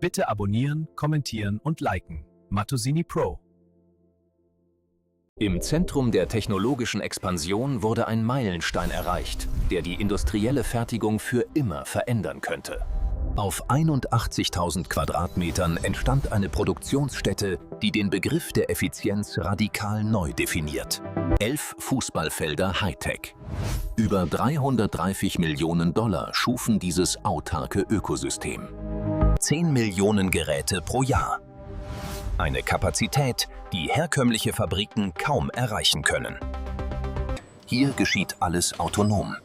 Bitte abonnieren, kommentieren und liken. Mattosini Pro. Im Zentrum der technologischen Expansion wurde ein Meilenstein erreicht, der die industrielle Fertigung für immer verändern könnte. Auf 81.000 Quadratmetern entstand eine Produktionsstätte, die den Begriff der Effizienz radikal neu definiert. 11 Fußballfelder Hightech. Über 330 Millionen $ schufen dieses autarke Ökosystem. 10 Millionen Geräte pro Jahr. Eine Kapazität, die herkömmliche Fabriken kaum erreichen können. Hier geschieht alles autonom.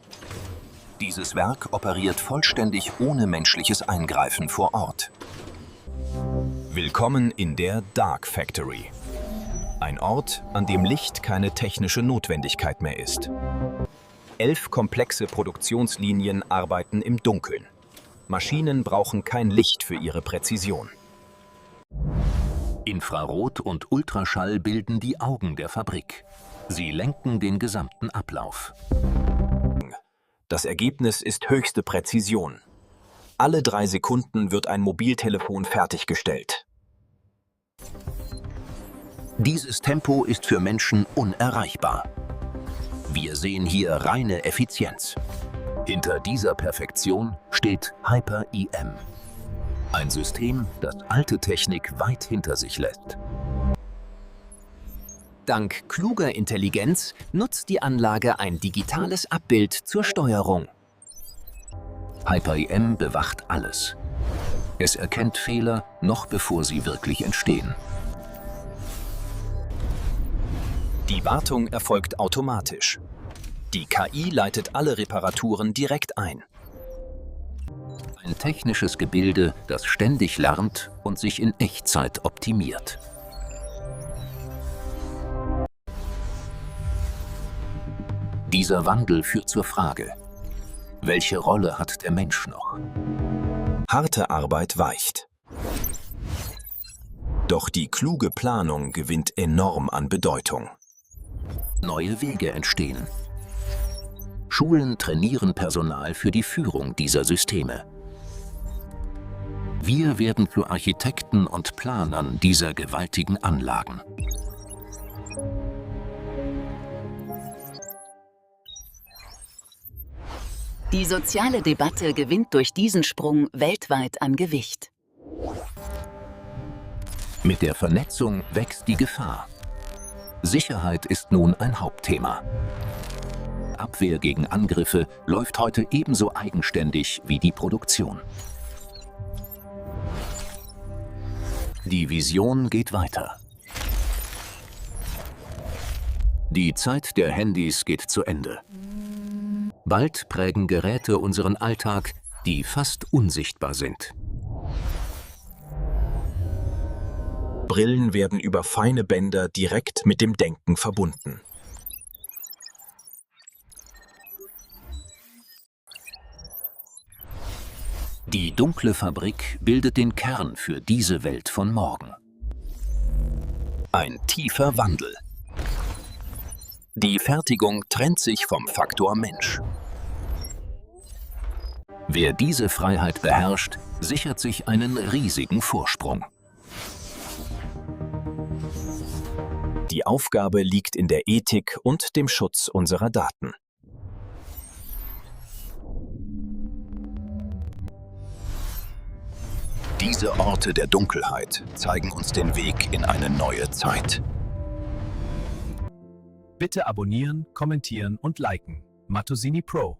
Dieses Werk operiert vollständig ohne menschliches Eingreifen vor Ort. Willkommen in der Dark Factory. Ein Ort, an dem Licht keine technische Notwendigkeit mehr ist. 11 komplexe Produktionslinien arbeiten im Dunkeln. Maschinen brauchen kein Licht für ihre Präzision. Infrarot und Ultraschall bilden die Augen der Fabrik. Sie lenken den gesamten Ablauf. Das Ergebnis ist höchste Präzision. Alle 3 Sekunden wird ein Mobiltelefon fertiggestellt. Dieses Tempo ist für Menschen unerreichbar. Wir sehen hier reine Effizienz. Hinter dieser Perfektion steht Hyper-EM. Ein System, das alte Technik weit hinter sich lässt. Dank kluger Intelligenz nutzt die Anlage ein digitales Abbild zur Steuerung. Hyper-EM bewacht alles. Es erkennt Fehler, noch bevor sie wirklich entstehen. Die Wartung erfolgt automatisch. Die KI leitet alle Reparaturen direkt ein. Ein technisches Gebilde, das ständig lernt und sich in Echtzeit optimiert. Dieser Wandel führt zur Frage: Welche Rolle hat der Mensch noch? Harte Arbeit weicht. Doch die kluge Planung gewinnt enorm an Bedeutung. Neue Wege entstehen. Schulen trainieren Personal für die Führung dieser Systeme. Wir werden zu Architekten und Planern dieser gewaltigen Anlagen. Die soziale Debatte gewinnt durch diesen Sprung weltweit an Gewicht. Mit der Vernetzung wächst die Gefahr. Sicherheit ist nun ein Hauptthema. Abwehr gegen Angriffe läuft heute ebenso eigenständig wie die Produktion. Die Vision geht weiter. Die Zeit der Handys geht zu Ende. Bald prägen Geräte unseren Alltag, die fast unsichtbar sind. Brillen werden über feine Bänder direkt mit dem Denken verbunden. Die dunkle Fabrik bildet den Kern für diese Welt von morgen. Ein tiefer Wandel. Die Fertigung trennt sich vom Faktor Mensch. Wer diese Freiheit beherrscht, sichert sich einen riesigen Vorsprung. Die Aufgabe liegt in der Ethik und dem Schutz unserer Daten. Diese Orte der Dunkelheit zeigen uns den Weg in eine neue Zeit. Bitte abonnieren, kommentieren und liken. Mattosini Pro.